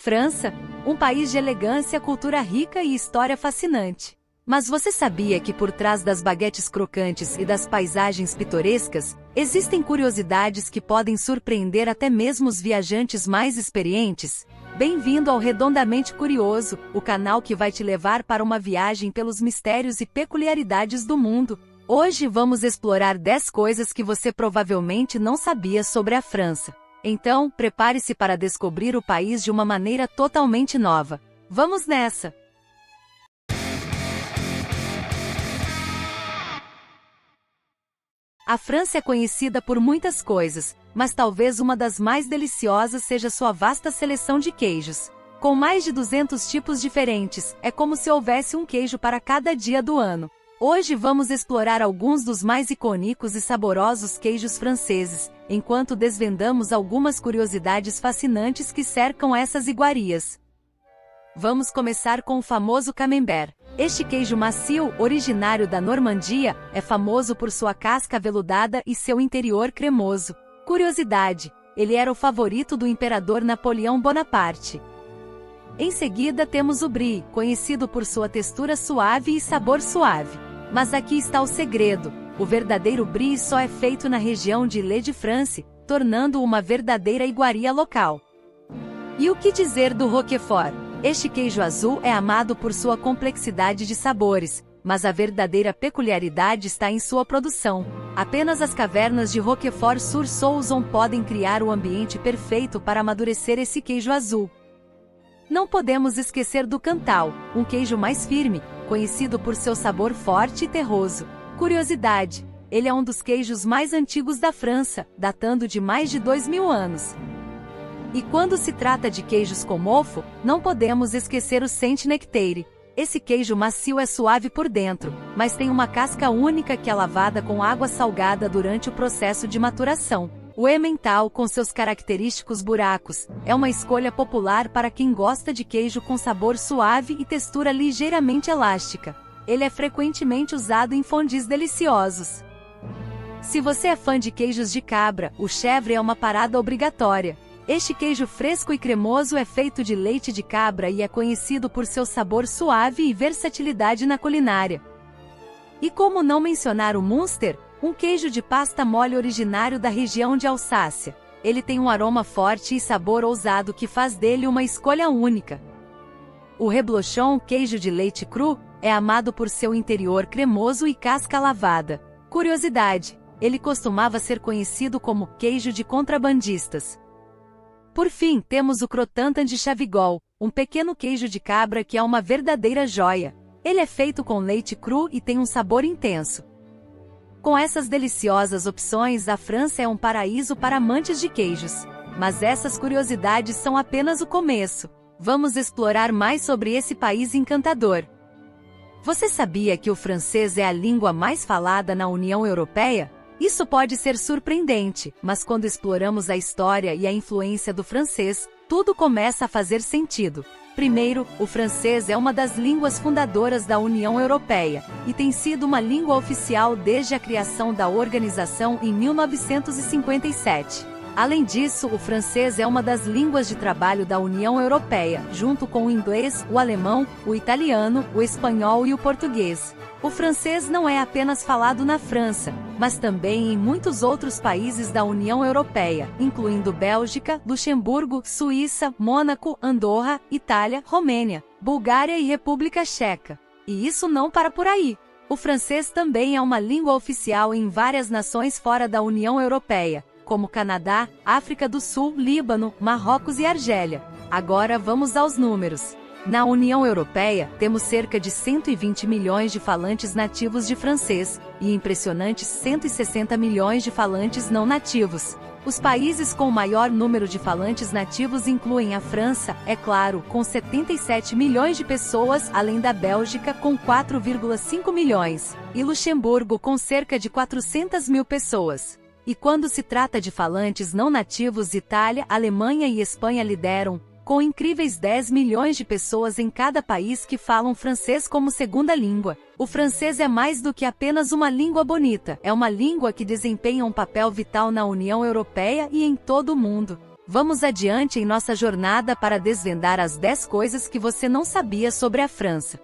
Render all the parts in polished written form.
França, um país de elegância, cultura rica e história fascinante. Mas você sabia que por trás das baguetes crocantes e das paisagens pitorescas, existem curiosidades que podem surpreender até mesmo os viajantes mais experientes? Bem-vindo ao Redondamente Curioso, o canal que vai te levar para uma viagem pelos mistérios e peculiaridades do mundo. Hoje vamos explorar 10 coisas que você provavelmente não sabia sobre a França. Então, prepare-se para descobrir o país de uma maneira totalmente nova. Vamos nessa! A França é conhecida por muitas coisas, mas talvez uma das mais deliciosas seja sua vasta seleção de queijos. Com mais de 200 tipos diferentes, é como se houvesse um queijo para cada dia do ano. Hoje vamos explorar alguns dos mais icônicos e saborosos queijos franceses, enquanto desvendamos algumas curiosidades fascinantes que cercam essas iguarias. Vamos começar com o famoso camembert. Este queijo macio, originário da Normandia, é famoso por sua casca aveludada e seu interior cremoso. Curiosidade: ele era o favorito do imperador Napoleão Bonaparte. Em seguida temos o brie, conhecido por sua textura suave e sabor suave. Mas aqui está o segredo: o verdadeiro brie só é feito na região de Île-de-France, tornando-o uma verdadeira iguaria local. E o que dizer do Roquefort? Este queijo azul é amado por sua complexidade de sabores, mas a verdadeira peculiaridade está em sua produção. Apenas as cavernas de Roquefort-sur-Soulzon podem criar o ambiente perfeito para amadurecer esse queijo azul. Não podemos esquecer do Cantal, um queijo mais firme, conhecido por seu sabor forte e terroso. Curiosidade: ele é um dos queijos mais antigos da França, datando de mais de 2000 anos. E quando se trata de queijos com mofo, não podemos esquecer o Saint-Nectaire. Esse queijo macio é suave por dentro, mas tem uma casca única que é lavada com água salgada durante o processo de maturação. O Emmental, com seus característicos buracos, é uma escolha popular para quem gosta de queijo com sabor suave e textura ligeiramente elástica. Ele é frequentemente usado em fondues deliciosos. Se você é fã de queijos de cabra, o chèvre é uma parada obrigatória. Este queijo fresco e cremoso é feito de leite de cabra e é conhecido por seu sabor suave e versatilidade na culinária. E como não mencionar o Münster, um queijo de pasta mole originário da região de Alsácia. Ele tem um aroma forte e sabor ousado que faz dele uma escolha única. O Reblochon, queijo de leite cru, é amado por seu interior cremoso e casca lavada. Curiosidade: ele costumava ser conhecido como queijo de contrabandistas. Por fim, temos o Crotantin de Chavigol, um pequeno queijo de cabra que é uma verdadeira joia. Ele é feito com leite cru e tem um sabor intenso. Com essas deliciosas opções, a França é um paraíso para amantes de queijos. Mas essas curiosidades são apenas o começo. Vamos explorar mais sobre esse país encantador. Você sabia que o francês é a língua mais falada na União Europeia? Isso pode ser surpreendente, mas quando exploramos a história e a influência do francês, tudo começa a fazer sentido. Primeiro, o francês é uma das línguas fundadoras da União Europeia, e tem sido uma língua oficial desde a criação da organização em 1957. Além disso, o francês é uma das línguas de trabalho da União Europeia, junto com o inglês, o alemão, o italiano, o espanhol e o português. O francês não é apenas falado na França, mas também em muitos outros países da União Europeia, incluindo Bélgica, Luxemburgo, Suíça, Mônaco, Andorra, Itália, Romênia, Bulgária e República Checa. E isso não para por aí. O francês também é uma língua oficial em várias nações fora da União Europeia, como Canadá, África do Sul, Líbano, Marrocos e Argélia. Agora vamos aos números. Na União Europeia, temos cerca de 120 milhões de falantes nativos de francês, e impressionantes 160 milhões de falantes não nativos. Os países com o maior número de falantes nativos incluem a França, é claro, com 77 milhões de pessoas, além da Bélgica, com 4,5 milhões, e Luxemburgo, com cerca de 400 mil pessoas. E quando se trata de falantes não nativos, Itália, Alemanha e Espanha lideram, com incríveis 10 milhões de pessoas em cada país que falam francês como segunda língua. O francês é mais do que apenas uma língua bonita, é uma língua que desempenha um papel vital na União Europeia e em todo o mundo. Vamos adiante em nossa jornada para desvendar as 10 coisas que você não sabia sobre a França.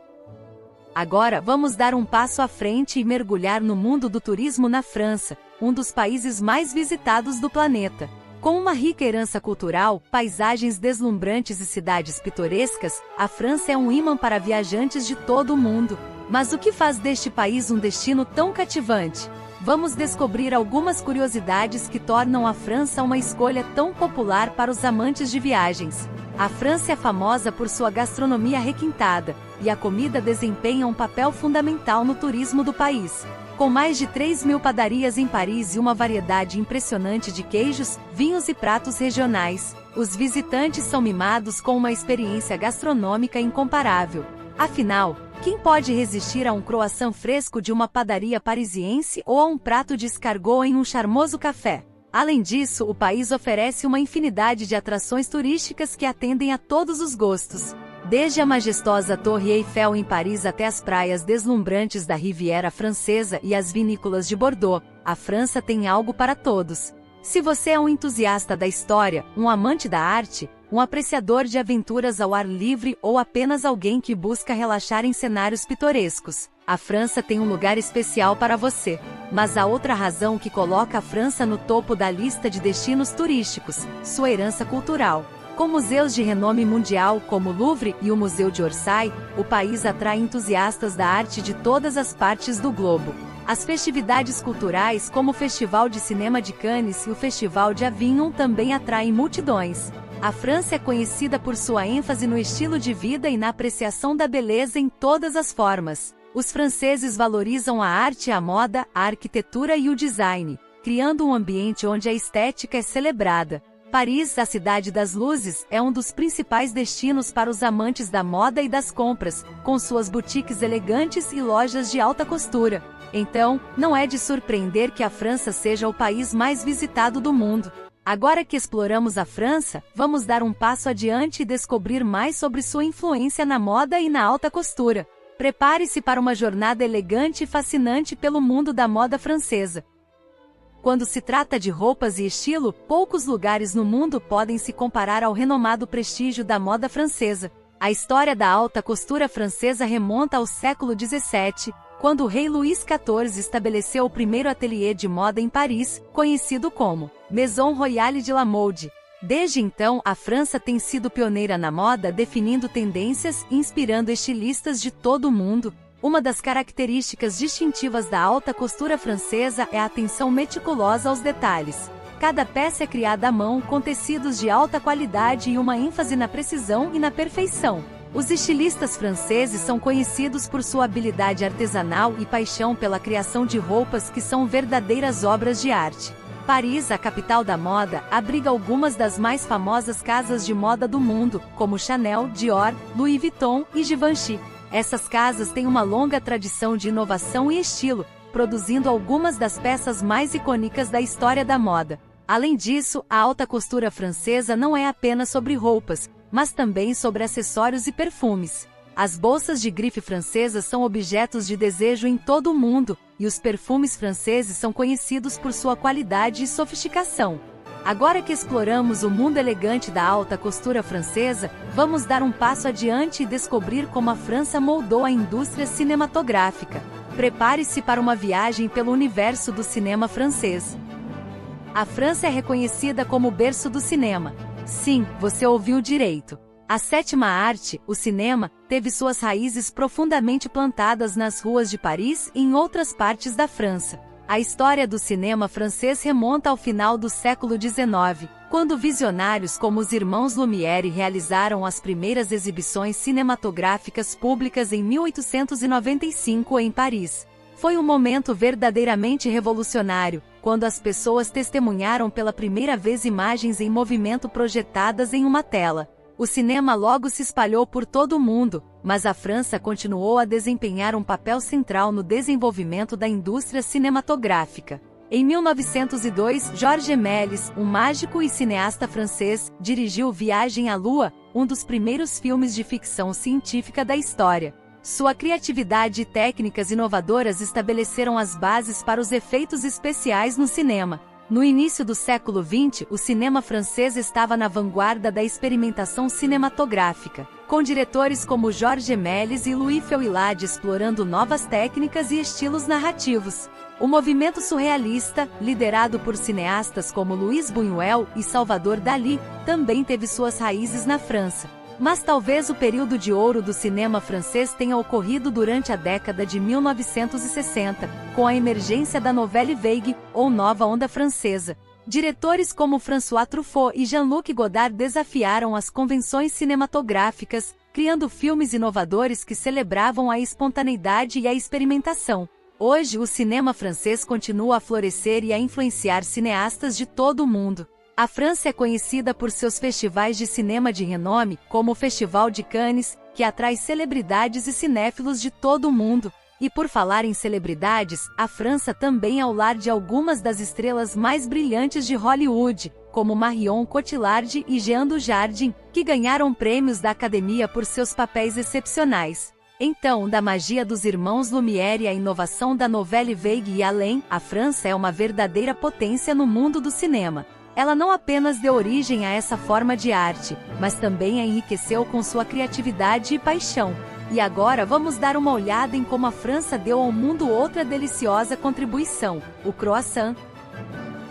Agora vamos dar um passo à frente e mergulhar no mundo do turismo na França, um dos países mais visitados do planeta. Com uma rica herança cultural, paisagens deslumbrantes e cidades pitorescas, a França é um imã para viajantes de todo o mundo. Mas o que faz deste país um destino tão cativante? Vamos descobrir algumas curiosidades que tornam a França uma escolha tão popular para os amantes de viagens. A França é famosa por sua gastronomia requintada, e a comida desempenha um papel fundamental no turismo do país. Com mais de 3.000 padarias em Paris e uma variedade impressionante de queijos, vinhos e pratos regionais, os visitantes são mimados com uma experiência gastronômica incomparável. Afinal, quem pode resistir a um croissant fresco de uma padaria parisiense ou a um prato de escargot em um charmoso café? Além disso, o país oferece uma infinidade de atrações turísticas que atendem a todos os gostos. Desde a majestosa Torre Eiffel em Paris até as praias deslumbrantes da Riviera Francesa e as vinícolas de Bordeaux, a França tem algo para todos. Se você é um entusiasta da história, um amante da arte, um apreciador de aventuras ao ar livre ou apenas alguém que busca relaxar em cenários pitorescos, a França tem um lugar especial para você. Mas há outra razão que coloca a França no topo da lista de destinos turísticos: sua herança cultural. Com museus de renome mundial como o Louvre e o Museu de Orsay, o país atrai entusiastas da arte de todas as partes do globo. As festividades culturais como o Festival de Cinema de Cannes e o Festival de Avignon também atraem multidões. A França é conhecida por sua ênfase no estilo de vida e na apreciação da beleza em todas as formas. Os franceses valorizam a arte, a moda, a arquitetura e o design, criando um ambiente onde a estética é celebrada. Paris, a cidade das luzes, é um dos principais destinos para os amantes da moda e das compras, com suas boutiques elegantes e lojas de alta costura. Então, não é de surpreender que a França seja o país mais visitado do mundo. Agora que exploramos a França, vamos dar um passo adiante e descobrir mais sobre sua influência na moda e na alta costura. Prepare-se para uma jornada elegante e fascinante pelo mundo da moda francesa. Quando se trata de roupas e estilo, poucos lugares no mundo podem se comparar ao renomado prestígio da moda francesa. A história da alta costura francesa remonta ao século XVII, quando o rei Luís XIV estabeleceu o primeiro ateliê de moda em Paris, conhecido como Maison Royale de la Mode. Desde então, a França tem sido pioneira na moda, definindo tendências e inspirando estilistas de todo o mundo. Uma das características distintivas da alta costura francesa é a atenção meticulosa aos detalhes. Cada peça é criada à mão, com tecidos de alta qualidade e uma ênfase na precisão e na perfeição. Os estilistas franceses são conhecidos por sua habilidade artesanal e paixão pela criação de roupas que são verdadeiras obras de arte. Paris, a capital da moda, abriga algumas das mais famosas casas de moda do mundo, como Chanel, Dior, Louis Vuitton e Givenchy. Essas casas têm uma longa tradição de inovação e estilo, produzindo algumas das peças mais icônicas da história da moda. Além disso, a alta costura francesa não é apenas sobre roupas, mas também sobre acessórios e perfumes. As bolsas de grife francesas são objetos de desejo em todo o mundo, e os perfumes franceses são conhecidos por sua qualidade e sofisticação. Agora que exploramos o mundo elegante da alta costura francesa, vamos dar um passo adiante e descobrir como a França moldou a indústria cinematográfica. Prepare-se para uma viagem pelo universo do cinema francês. A França é reconhecida como o berço do cinema. Sim, você ouviu direito. A sétima arte, o cinema, teve suas raízes profundamente plantadas nas ruas de Paris e em outras partes da França. A história do cinema francês remonta ao final do século XIX, quando visionários como os irmãos Lumière realizaram as primeiras exibições cinematográficas públicas em 1895 em Paris. Foi um momento verdadeiramente revolucionário, quando as pessoas testemunharam pela primeira vez imagens em movimento projetadas em uma tela. O cinema logo se espalhou por todo o mundo, mas a França continuou a desempenhar um papel central no desenvolvimento da indústria cinematográfica. Em 1902, Georges Méliès, um mágico e cineasta francês, dirigiu Viagem à Lua, um dos primeiros filmes de ficção científica da história. Sua criatividade e técnicas inovadoras estabeleceram as bases para os efeitos especiais no cinema. No início do século XX, o cinema francês estava na vanguarda da experimentação cinematográfica, com diretores como Georges Méliès e Louis Feuillade explorando novas técnicas e estilos narrativos. O movimento surrealista, liderado por cineastas como Louis Buñuel e Salvador Dalí, também teve suas raízes na França. Mas talvez o período de ouro do cinema francês tenha ocorrido durante a década de 1960, com a emergência da Nouvelle Vague, ou Nova Onda Francesa. Diretores como François Truffaut e Jean-Luc Godard desafiaram as convenções cinematográficas, criando filmes inovadores que celebravam a espontaneidade e a experimentação. Hoje, o cinema francês continua a florescer e a influenciar cineastas de todo o mundo. A França é conhecida por seus festivais de cinema de renome, como o Festival de Cannes, que atrai celebridades e cinéfilos de todo o mundo. E por falar em celebridades, a França também é o lar de algumas das estrelas mais brilhantes de Hollywood, como Marion Cotillard e Jean Dujardin, que ganharam prêmios da Academia por seus papéis excepcionais. Então, da magia dos irmãos Lumière e à inovação da Nouvelle Vague e além, a França é uma verdadeira potência no mundo do cinema. Ela não apenas deu origem a essa forma de arte, mas também a enriqueceu com sua criatividade e paixão. E agora vamos dar uma olhada em como a França deu ao mundo outra deliciosa contribuição, o croissant.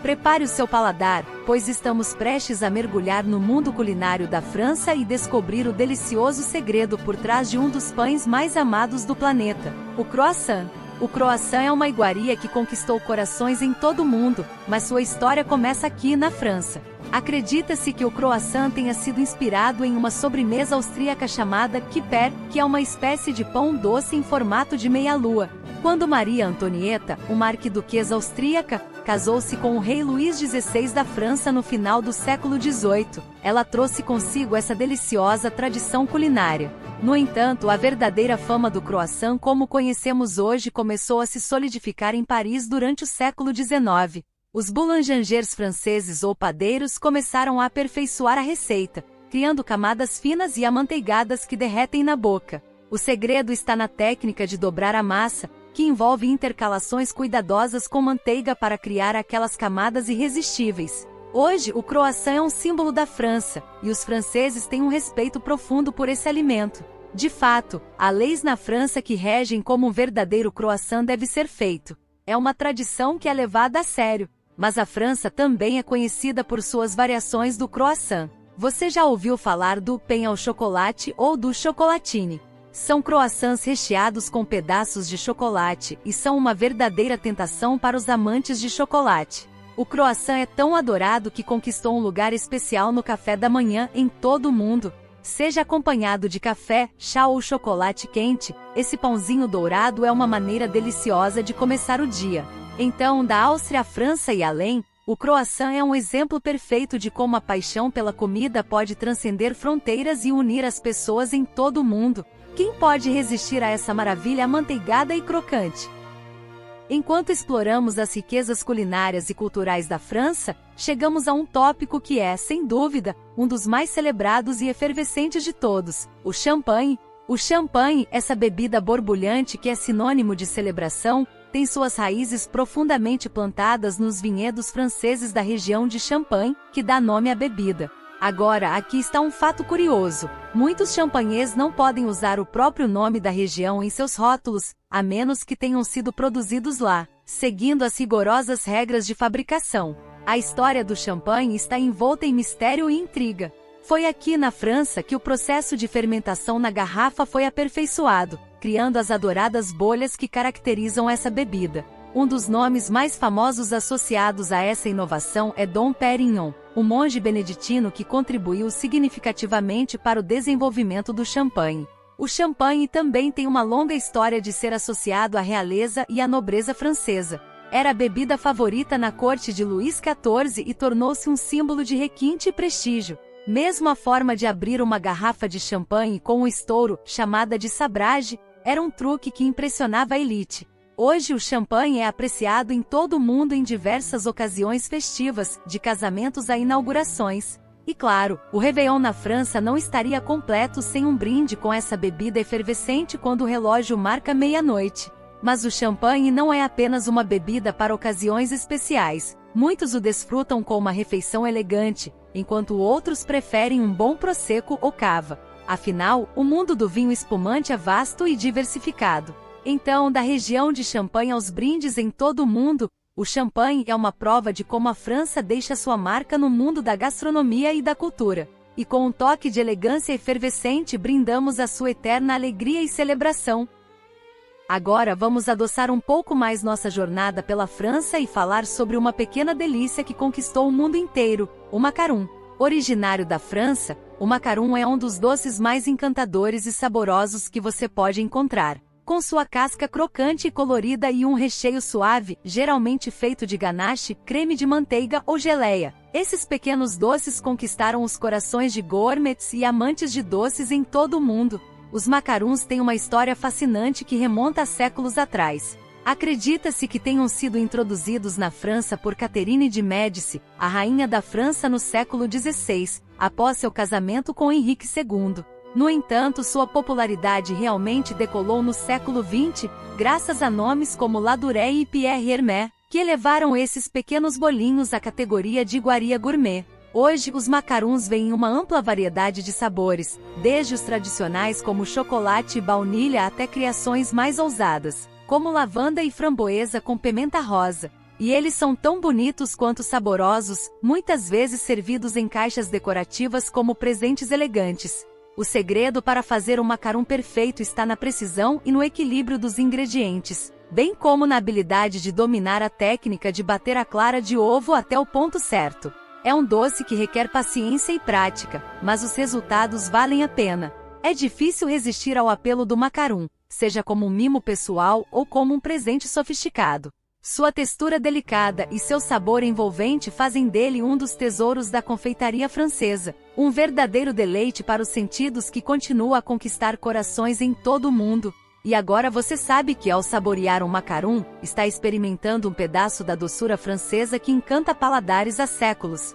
Prepare o seu paladar, pois estamos prestes a mergulhar no mundo culinário da França e descobrir o delicioso segredo por trás de um dos pães mais amados do planeta, o croissant. O croissant é uma iguaria que conquistou corações em todo o mundo, mas sua história começa aqui na França. Acredita-se que o croissant tenha sido inspirado em uma sobremesa austríaca chamada Kipper, que é uma espécie de pão doce em formato de meia-lua. Quando Maria Antonieta, uma arquiduquesa austríaca, casou-se com o rei Luís XVI da França no final do século XVIII, ela trouxe consigo essa deliciosa tradição culinária. No entanto, a verdadeira fama do croissant como conhecemos hoje começou a se solidificar em Paris durante o século XIX. Os boulangers franceses ou padeiros começaram a aperfeiçoar a receita, criando camadas finas e amanteigadas que derretem na boca. O segredo está na técnica de dobrar a massa, que envolve intercalações cuidadosas com manteiga para criar aquelas camadas irresistíveis. Hoje, o croissant é um símbolo da França, e os franceses têm um respeito profundo por esse alimento. De fato, há leis na França que regem como um verdadeiro croissant deve ser feito. É uma tradição que é levada a sério. Mas a França também é conhecida por suas variações do croissant. Você já ouviu falar do pain au chocolate ou do chocolatine? São croissants recheados com pedaços de chocolate e são uma verdadeira tentação para os amantes de chocolate. O croissant é tão adorado que conquistou um lugar especial no café da manhã em todo o mundo. Seja acompanhado de café, chá ou chocolate quente, esse pãozinho dourado é uma maneira deliciosa de começar o dia. Então, da Áustria à França e além, o croissant é um exemplo perfeito de como a paixão pela comida pode transcender fronteiras e unir as pessoas em todo o mundo. Quem pode resistir a essa maravilha amanteigada e crocante? Enquanto exploramos as riquezas culinárias e culturais da França, chegamos a um tópico que é, sem dúvida, um dos mais celebrados e efervescentes de todos, o champanhe. O champanhe, essa bebida borbulhante que é sinônimo de celebração, tem suas raízes profundamente plantadas nos vinhedos franceses da região de Champagne, que dá nome à bebida. Agora, aqui está um fato curioso. Muitos champanhes não podem usar o próprio nome da região em seus rótulos, a menos que tenham sido produzidos lá, seguindo as rigorosas regras de fabricação. A história do champanhe está envolta em mistério e intriga. Foi aqui na França que o processo de fermentação na garrafa foi aperfeiçoado, criando as adoradas bolhas que caracterizam essa bebida. Um dos nomes mais famosos associados a essa inovação é Dom Pérignon, o monge beneditino que contribuiu significativamente para o desenvolvimento do champanhe. O champanhe também tem uma longa história de ser associado à realeza e à nobreza francesa. Era a bebida favorita na corte de Luís XIV e tornou-se um símbolo de requinte e prestígio. Mesmo a forma de abrir uma garrafa de champanhe com um estouro, chamada de sabrage, era um truque que impressionava a elite. Hoje o champanhe é apreciado em todo o mundo em diversas ocasiões festivas, de casamentos a inaugurações. E claro, o Réveillon na França não estaria completo sem um brinde com essa bebida efervescente quando o relógio marca meia-noite. Mas o champanhe não é apenas uma bebida para ocasiões especiais. Muitos o desfrutam com uma refeição elegante, enquanto outros preferem um bom prosecco ou cava. Afinal, o mundo do vinho espumante é vasto e diversificado. Então, da região de Champagne aos brindes em todo o mundo, o champanhe é uma prova de como a França deixa sua marca no mundo da gastronomia e da cultura. E com um toque de elegância efervescente brindamos a sua eterna alegria e celebração. Agora vamos adoçar um pouco mais nossa jornada pela França e falar sobre uma pequena delícia que conquistou o mundo inteiro, o macaron. Originário da França, o macaron é um dos doces mais encantadores e saborosos que você pode encontrar. Com sua casca crocante e colorida e um recheio suave, geralmente feito de ganache, creme de manteiga ou geleia. Esses pequenos doces conquistaram os corações de gourmets e amantes de doces em todo o mundo. Os macarons têm uma história fascinante que remonta a séculos atrás. Acredita-se que tenham sido introduzidos na França por Catherine de Médici, a rainha da França no século XVI, após seu casamento com Henrique II. No entanto, sua popularidade realmente decolou no século XX, graças a nomes como Ladurée e Pierre Hermé, que elevaram esses pequenos bolinhos à categoria de iguaria gourmet. Hoje, os macarons vêm em uma ampla variedade de sabores, desde os tradicionais como chocolate e baunilha até criações mais ousadas, como lavanda e framboesa com pimenta rosa. E eles são tão bonitos quanto saborosos, muitas vezes servidos em caixas decorativas como presentes elegantes. O segredo para fazer um macaron perfeito está na precisão e no equilíbrio dos ingredientes, bem como na habilidade de dominar a técnica de bater a clara de ovo até o ponto certo. É um doce que requer paciência e prática, mas os resultados valem a pena. É difícil resistir ao apelo do macaron, seja como um mimo pessoal ou como um presente sofisticado. Sua textura delicada e seu sabor envolvente fazem dele um dos tesouros da confeitaria francesa, um verdadeiro deleite para os sentidos que continua a conquistar corações em todo o mundo. E agora você sabe que ao saborear um macaron, está experimentando um pedaço da doçura francesa que encanta paladares há séculos.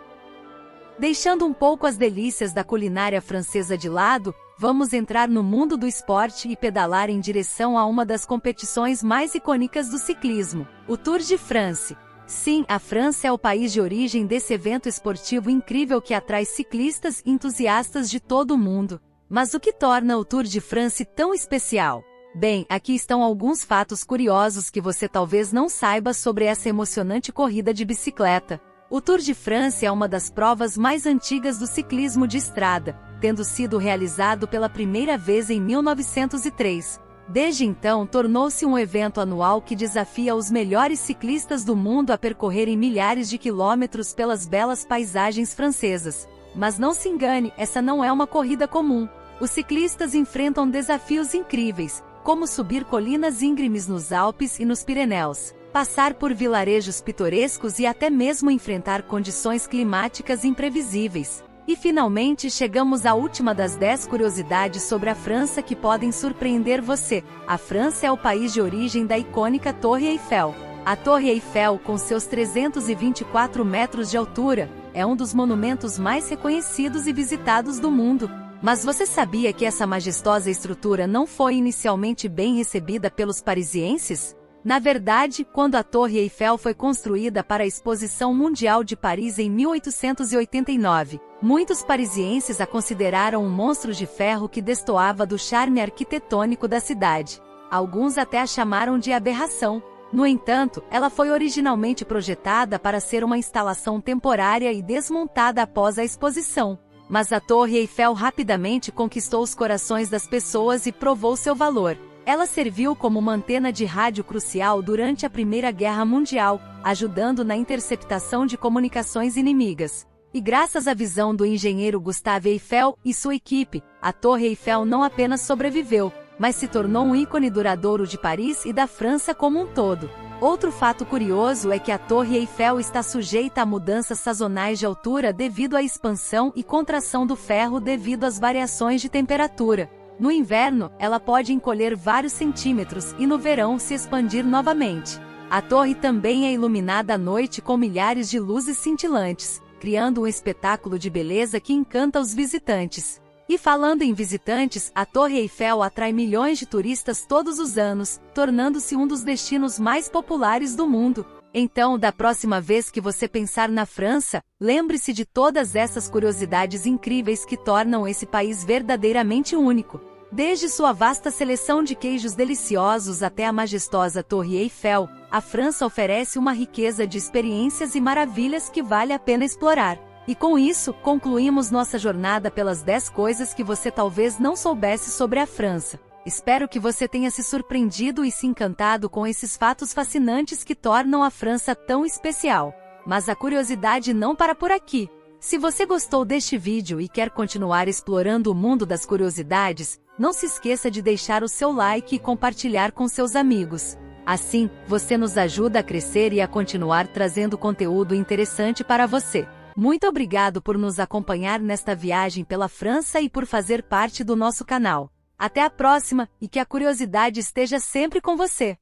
Deixando um pouco as delícias da culinária francesa de lado, vamos entrar no mundo do esporte e pedalar em direção a uma das competições mais icônicas do ciclismo, o Tour de France. Sim, a França é o país de origem desse evento esportivo incrível que atrai ciclistas e entusiastas de todo o mundo. Mas o que torna o Tour de France tão especial? Bem, aqui estão alguns fatos curiosos que você talvez não saiba sobre essa emocionante corrida de bicicleta. O Tour de France é uma das provas mais antigas do ciclismo de estrada, tendo sido realizado pela primeira vez em 1903. Desde então, tornou-se um evento anual que desafia os melhores ciclistas do mundo a percorrerem milhares de quilômetros pelas belas paisagens francesas. Mas não se engane, essa não é uma corrida comum. Os ciclistas enfrentam desafios incríveis, como subir colinas íngremes nos Alpes e nos Pirineus, passar por vilarejos pitorescos e até mesmo enfrentar condições climáticas imprevisíveis. E finalmente chegamos à última das 10 curiosidades sobre a França que podem surpreender você. A França é o país de origem da icônica Torre Eiffel. A Torre Eiffel, com seus 324 metros de altura, é um dos monumentos mais reconhecidos e visitados do mundo. Mas você sabia que essa majestosa estrutura não foi inicialmente bem recebida pelos parisienses? Na verdade, quando a Torre Eiffel foi construída para a Exposição Mundial de Paris em 1889, muitos parisienses a consideraram um monstro de ferro que destoava do charme arquitetônico da cidade. Alguns até a chamaram de aberração. No entanto, ela foi originalmente projetada para ser uma instalação temporária e desmontada após a exposição. Mas a Torre Eiffel rapidamente conquistou os corações das pessoas e provou seu valor. Ela serviu como uma antena de rádio crucial durante a Primeira Guerra Mundial, ajudando na interceptação de comunicações inimigas. E graças à visão do engenheiro Gustave Eiffel e sua equipe, a Torre Eiffel não apenas sobreviveu, mas se tornou um ícone duradouro de Paris e da França como um todo. Outro fato curioso é que a Torre Eiffel está sujeita a mudanças sazonais de altura devido à expansão e contração do ferro devido às variações de temperatura. No inverno, ela pode encolher vários centímetros e no verão se expandir novamente. A torre também é iluminada à noite com milhares de luzes cintilantes, criando um espetáculo de beleza que encanta os visitantes. E falando em visitantes, a Torre Eiffel atrai milhões de turistas todos os anos, tornando-se um dos destinos mais populares do mundo. Então, da próxima vez que você pensar na França, lembre-se de todas essas curiosidades incríveis que tornam esse país verdadeiramente único. Desde sua vasta seleção de queijos deliciosos até a majestosa Torre Eiffel, a França oferece uma riqueza de experiências e maravilhas que vale a pena explorar. E com isso, concluímos nossa jornada pelas 10 coisas que você talvez não soubesse sobre a França. Espero que você tenha se surpreendido e se encantado com esses fatos fascinantes que tornam a França tão especial. Mas a curiosidade não para por aqui. Se você gostou deste vídeo e quer continuar explorando o mundo das curiosidades, não se esqueça de deixar o seu like e compartilhar com seus amigos. Assim, você nos ajuda a crescer e a continuar trazendo conteúdo interessante para você. Muito obrigado por nos acompanhar nesta viagem pela França e por fazer parte do nosso canal. Até a próxima, e que a curiosidade esteja sempre com você!